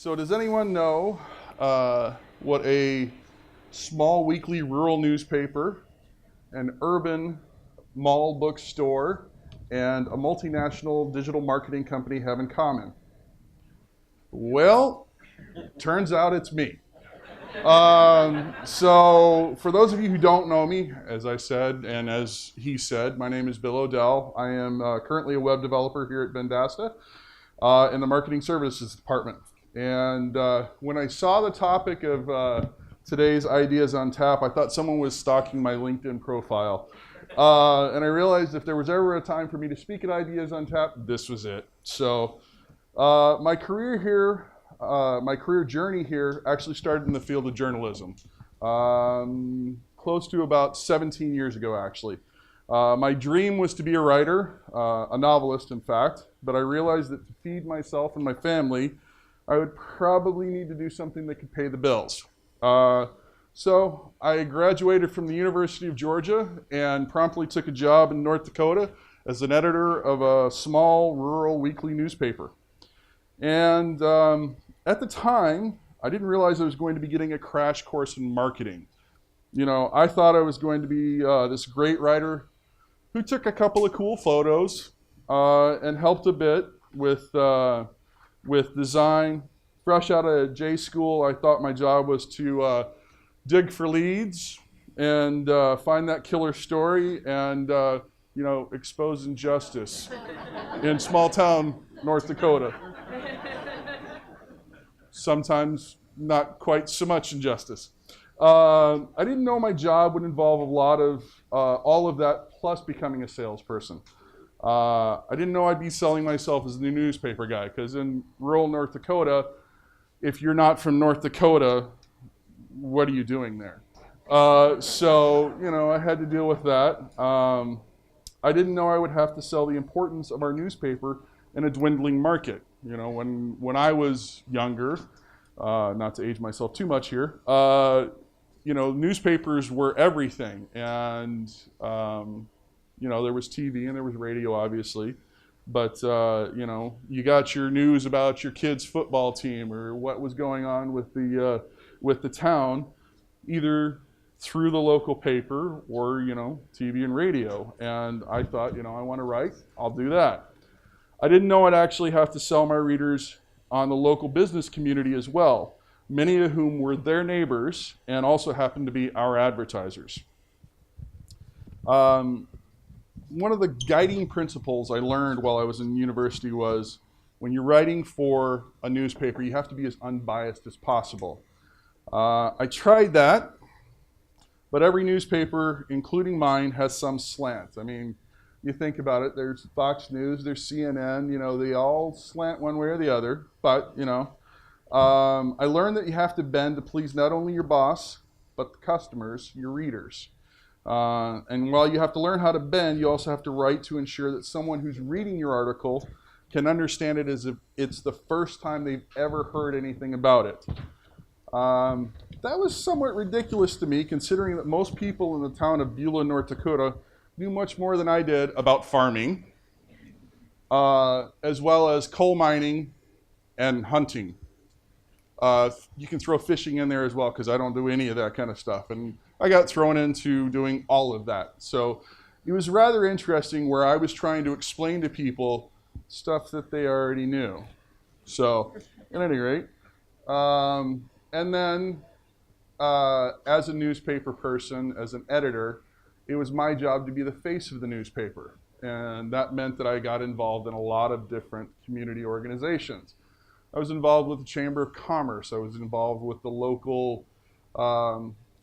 So does anyone know what a small weekly rural newspaper, an urban mall bookstore, and a multinational digital marketing company have in common? Well, turns out it's me. So for those of you who don't know me, as I said, and as he said, my name is Bill O'Dell. I am currently a web developer here at Vendasta in the marketing services department. And when I saw the topic of today's Ideas on Tap, I thought someone was stalking my LinkedIn profile. And I realized if there was ever a time for me to speak at Ideas on Tap, this was it. So my career here, my career journey here actually started in the field of journalism, close to about 17 years ago, actually. My dream was to be a writer, a novelist, in fact, but I realized that to feed myself and my family, I would probably need to do something that could pay the bills. So I graduated from the University of Georgia and promptly took a job in North Dakota as an editor of a small rural weekly newspaper. And at the time, I didn't realize I was going to be getting a crash course in marketing. You know, I thought I was going to be this great writer who took a couple of cool photos and helped a bit with design. Fresh out of J school, I thought my job was to dig for leads and find that killer story and you know, expose injustice in small town North Dakota. Sometimes not quite so much injustice. I didn't know my job would involve a lot of all of that plus becoming a salesperson. I didn't know I'd be selling myself as the newspaper guy, because in rural North Dakota, if you're not from North Dakota, what are you doing there? So, you know, I had to deal with that. I didn't know I would have to sell the importance of our newspaper in a dwindling market. You know, when I was younger, not to age myself too much here, you know, newspapers were everything. And, you know, there was TV and there was radio, obviously. But, you know, you got your news about your kid's football team or what was going on with the town, either through the local paper or, you know, TV and radio. And I thought, you know, I want to write, I'll do that. I didn't know I'd actually have to sell my readers on the local business community as well, many of whom were their neighbors and also happened to be our advertisers. One of the guiding principles I learned while I was in university was when you're writing for a newspaper, you have to be as unbiased as possible. I tried that, but every newspaper, including mine, has some slant. I mean, you think about it, there's Fox News, there's CNN, you know, they all slant one way or the other, but, you know, I learned that you have to bend to please not only your boss, but the customers, your readers. And while you have to learn how to bend, you also have to write to ensure that someone who's reading your article can understand it as if it's the first time they've ever heard anything about it. That was somewhat ridiculous to me, considering that most people in the town of Beulah, North Dakota, knew much more than I did about farming, as well as coal mining and hunting. You can throw fishing in there as well, because I don't do any of that kind of stuff. And I got thrown into doing all of that. So it was rather interesting where I was trying to explain to people stuff that they already knew. So at any rate, and then as a newspaper person, as an editor, it was my job to be the face of the newspaper. And that meant that I got involved in a lot of different community organizations. I was involved with the Chamber of Commerce. I was involved with the local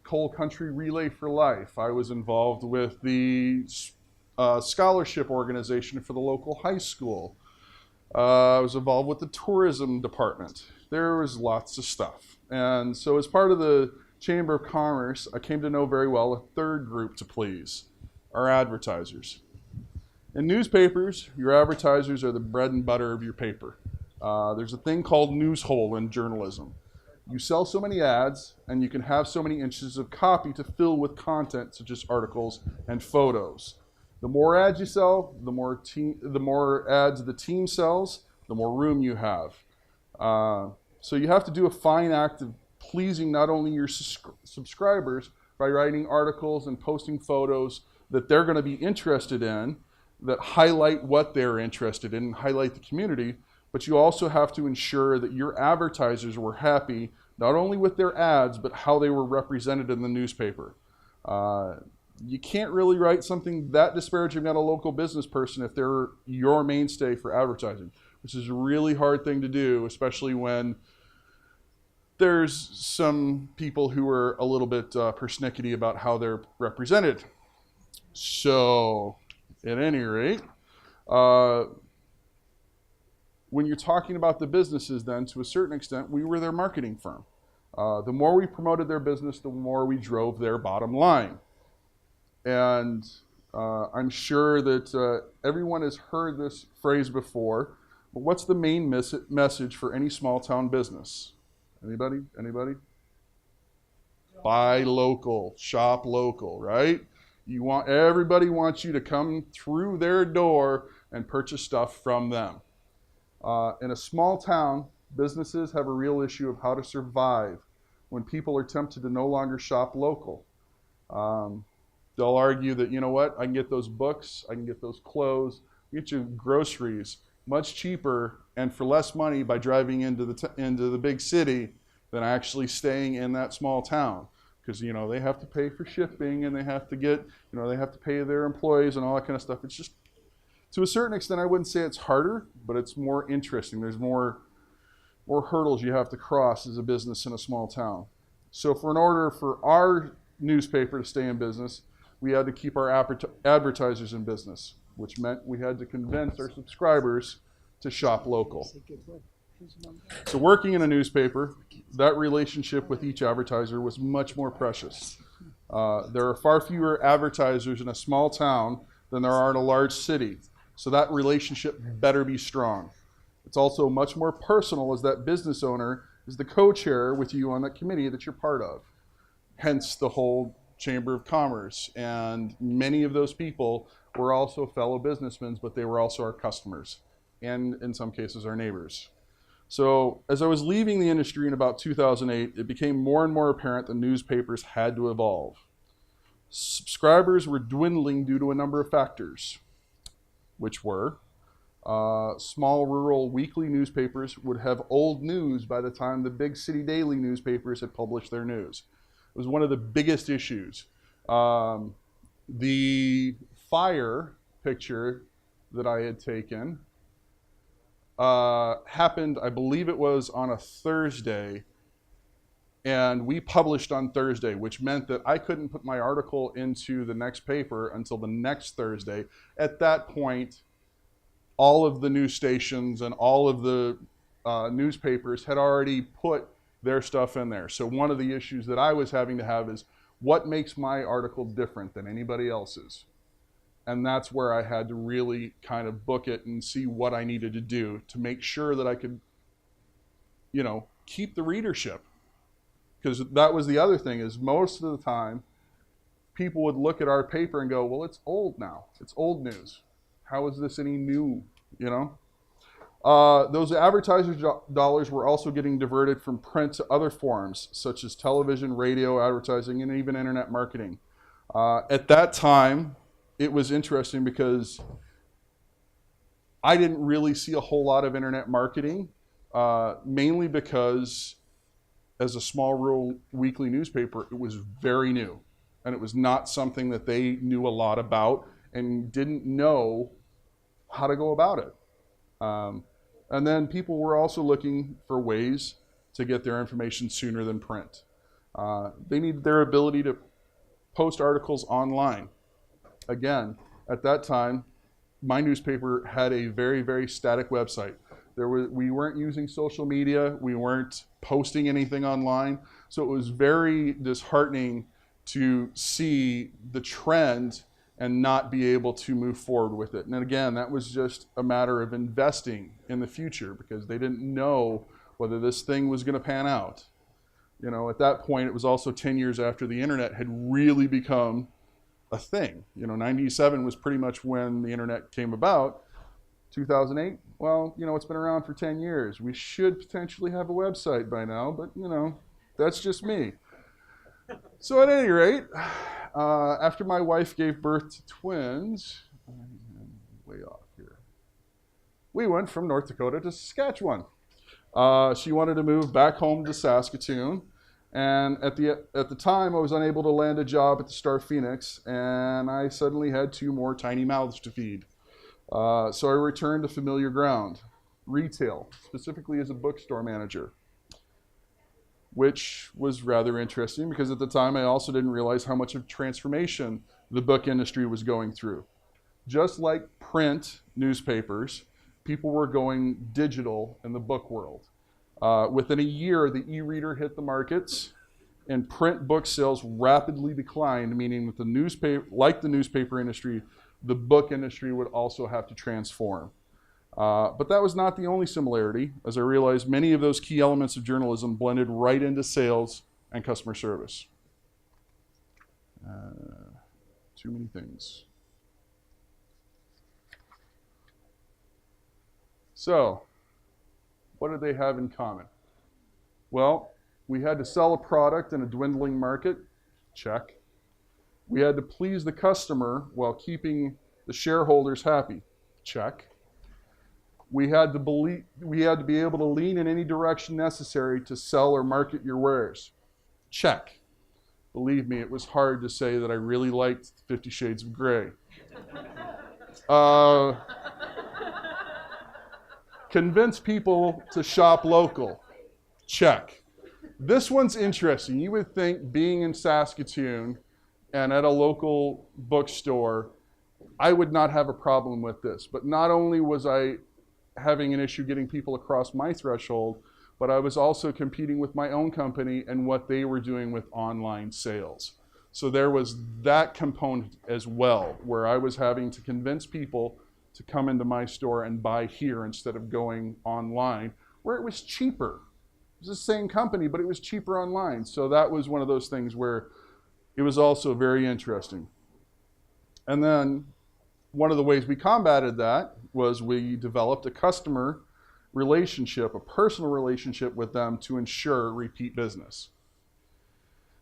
Coal Country Relay for Life. I was involved with the scholarship organization for the local high school. I was involved with the tourism department. There was lots of stuff. And so as part of the Chamber of Commerce, I came to know very well a third group to please, our advertisers. In newspapers, your advertisers are the bread and butter of your paper. There's a thing called news hole in journalism. You sell so many ads, and you can have so many inches of copy to fill with content, such as articles and photos. The more ads you sell, the more ads the team sells, the more room you have. So you have to do a fine act of pleasing not only your subscribers by writing articles and posting photos that they're going to be interested in, that highlight what they're interested in and highlight the community, but you also have to ensure that your advertisers were happy not only with their ads, but how they were represented in the newspaper. You can't really write something that disparaging about a local business person if they're your mainstay for advertising, which is a really hard thing to do, especially when there's some people who are a little bit persnickety about how they're represented. So, at any rate, when you're talking about the businesses then, to a certain extent, we were their marketing firm. The more we promoted their business, the more we drove their bottom line. And I'm sure that everyone has heard this phrase before, but what's the main message for any small town business? Anybody? Anybody? Buy local, shop local, right? Everybody wants you to come through their door and purchase stuff from them. In a small town, businesses have a real issue of how to survive when people are tempted to no longer shop local. They'll argue that, you know what, I can get those books, I can get those clothes, get you groceries much cheaper and for less money by driving into the big city than actually staying in that small town. Because, you know, they have to pay for shipping and they have to they have to pay their employees and all that kind of stuff. It's just, to a certain extent, I wouldn't say it's harder, but it's more interesting. There's more hurdles you have to cross as a business in a small town. So in order for our newspaper to stay in business, we had to keep our advertisers in business, which meant we had to convince our subscribers to shop local. So working in a newspaper, that relationship with each advertiser was much more precious. There are far fewer advertisers in a small town than there are in a large city. So that relationship better be strong. It's also much more personal, as that business owner is the co-chair with you on that committee that you're part of. Hence the whole Chamber of Commerce. And many of those people were also fellow businessmen, but they were also our customers, and in some cases our neighbors. So as I was leaving the industry in about 2008, it became more and more apparent that newspapers had to evolve. Subscribers were dwindling due to a number of factors, which were small rural weekly newspapers would have old news by the time the big city daily newspapers had published their news. It was one of the biggest issues. The fire picture that I had taken happened, I believe it was on a Thursday, and we published on Thursday, which meant that I couldn't put my article into the next paper until the next Thursday. At that point, all of the news stations and all of the newspapers had already put their stuff in there. So one of the issues that I was having to have is, what makes my article different than anybody else's? And that's where I had to really kind of book it and see what I needed to do to make sure that I could, keep the readership. Because that was the other thing, is most of the time, people would look at our paper and go, well, it's old now. It's old news. How is this any new, Those advertisers' dollars were also getting diverted from print to other forms, such as television, radio, advertising, and even internet marketing. At that time, it was interesting because I didn't really see a whole lot of internet marketing, mainly because as a small rural weekly newspaper, it was very new. And it was not something that they knew a lot about and didn't know how to go about it. And then people were also looking for ways to get their information sooner than print. They needed their ability to post articles online. Again, at that time, my newspaper had a very, very static website. We weren't using social media. We weren't posting anything online. So it was very disheartening to see the trend and not be able to move forward with it. And again, that was just a matter of investing in the future because they didn't know whether this thing was going to pan out. At that point, it was also 10 years after the internet had really become a thing. 97 was pretty much when the internet came about. 2008, Well, it's been around for 10 years. We should potentially have a website by now, but, that's just me. So at any rate, after my wife gave birth to twins, I'm way off here, we went from North Dakota to Saskatchewan. She wanted to move back home to Saskatoon, and at the time I was unable to land a job at the Star Phoenix, and I suddenly had 2 more tiny mouths to feed. So I returned to familiar ground, retail, specifically as a bookstore manager, which was rather interesting because at the time I also didn't realize how much of transformation the book industry was going through. Just like print newspapers, people were going digital in the book world. Within a year, the e-reader hit the markets, and print book sales rapidly declined, meaning that the newspaper industry, the book industry would also have to transform. But that was not the only similarity, as I realized many of those key elements of journalism blended right into sales and customer service. Too many things. So, what did they have in common? Well, we had to sell a product in a dwindling market. Check. We had to please the customer while keeping the shareholders happy. Check. We had to be able to lean in any direction necessary to sell or market your wares. Check. Believe me, it was hard to say that I really liked 50 Shades of Grey. Convince people to shop local. Check. This one's interesting. You would think being in Saskatoon and at a local bookstore, I would not have a problem with this. But not only was I having an issue getting people across my threshold, but I was also competing with my own company and what they were doing with online sales. So there was that component as well, where I was having to convince people to come into my store and buy here instead of going online, where it was cheaper. It was the same company, but it was cheaper online. So that was one of those things where it was also very interesting. And then one of the ways we combated that was we developed a customer relationship, a personal relationship with them to ensure repeat business.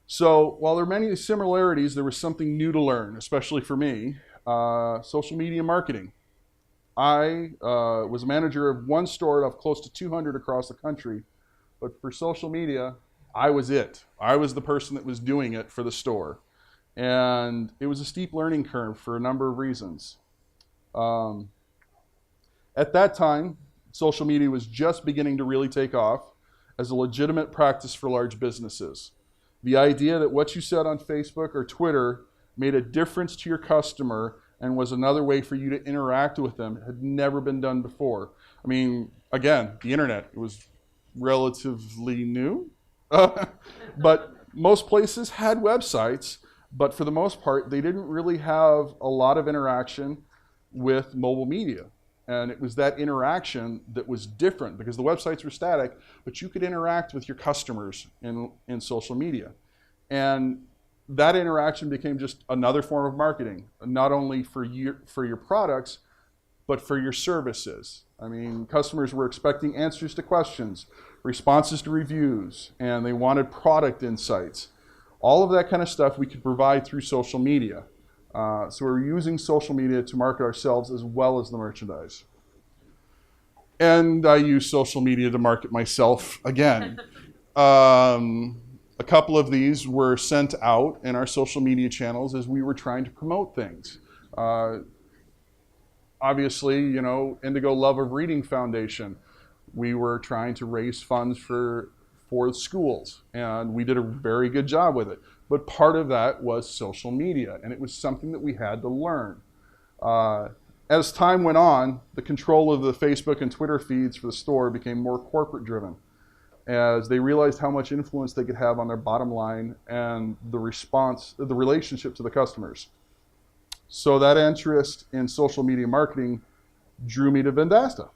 So while there are many similarities, there was something new to learn, especially for me, social media marketing. I was a manager of one store of close to 200 across the country, but for social media, I was it. I was the person that was doing it for the store. And it was a steep learning curve for a number of reasons. At that time, social media was just beginning to really take off as a legitimate practice for large businesses. The idea that what you said on Facebook or Twitter made a difference to your customer and was another way for you to interact with them had never been done before. I mean, again, the internet was relatively new, but most places had websites, but for the most part, they didn't really have a lot of interaction with mobile media. And it was that interaction that was different because the websites were static, but you could interact with your customers in social media. And that interaction became just another form of marketing, not only for your products, but for your services. I mean, customers were expecting answers to questions, responses to reviews, and they wanted product insights. All of that kind of stuff we could provide through social media. So we're using social media to market ourselves as well as the merchandise. And I use social media to market myself again. A couple of these were sent out in our social media channels as we were trying to promote things. Obviously, Indigo Love of Reading Foundation, we were trying to raise funds for schools, and we did a very good job with it. But part of that was social media, and it was something that we had to learn. As time went on, the control of the Facebook and Twitter feeds for the store became more corporate driven, as they realized how much influence they could have on their bottom line and the relationship to the customers. So that interest in social media marketing drew me to Vendasta.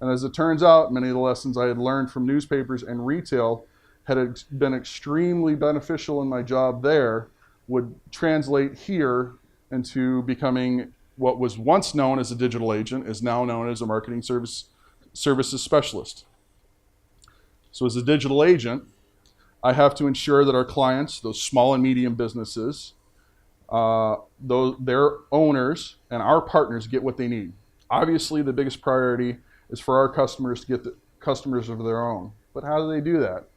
And as it turns out, many of the lessons I had learned from newspapers and retail had been extremely beneficial in my job there would translate here into becoming what was once known as a digital agent is now known as a marketing services specialist. So as a digital agent, I have to ensure that our clients, those small and medium businesses, their owners and our partners get what they need. Obviously, the biggest priority is for our customers to get the customers of their own. But how do they do that?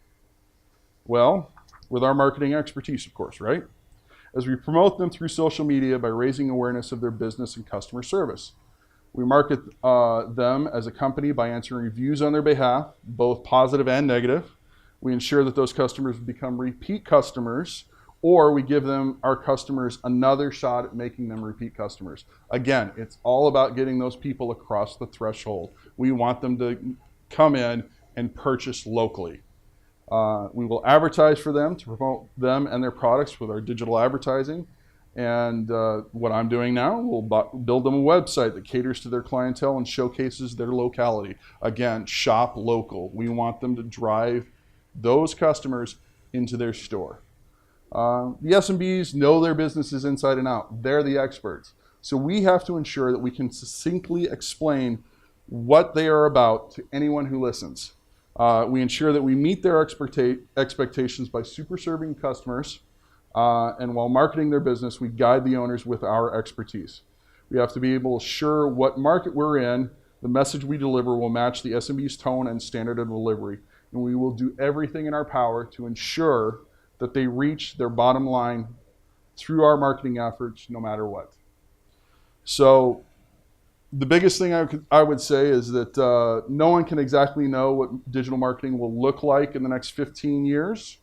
Well, with our marketing expertise, of course, right? As we promote them through social media by raising awareness of their business and customer service. We market them as a company by answering reviews on their behalf, both positive and negative. We ensure that those customers become repeat customers, or we give them, our customers, another shot at making them repeat customers. Again, it's all about getting those people across the threshold. We want them to come in and purchase locally. We will advertise for them to promote them and their products with our digital advertising. And what I'm doing now, we'll build them a website that caters to their clientele and showcases their locality. Again, shop local. We want them to drive those customers into their store. The SMBs know their businesses inside and out. They're the experts. So we have to ensure that we can succinctly explain what they are about to anyone who listens. We ensure that we meet their expectations by super serving customers, and while marketing their business, we guide the owners with our expertise. We have to be able to assure what market we're in, the message we deliver will match the SMB's tone and standard of delivery, and we will do everything in our power to ensure that they reach their bottom line through our marketing efforts, no matter what. So the biggest thing I would say is that no one can exactly know what digital marketing will look like in the next 15 years,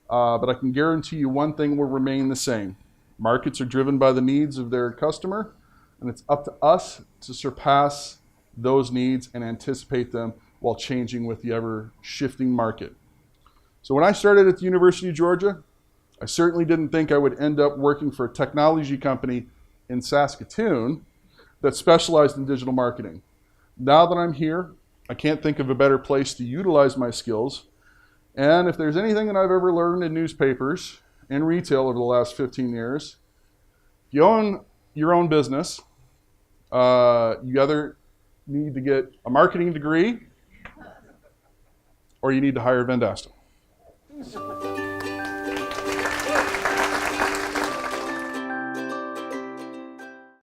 but I can guarantee you one thing will remain the same. Markets are driven by the needs of their customer, and it's up to us to surpass those needs and anticipate them while changing with the ever-shifting market. So when I started at the University of Georgia, I certainly didn't think I would end up working for a technology company in Saskatoon that specialized in digital marketing. Now that I'm here, I can't think of a better place to utilize my skills. And if there's anything that I've ever learned in newspapers and retail over the last 15 years, if you own your own business, you either need to get a marketing degree or you need to hire Vendasta.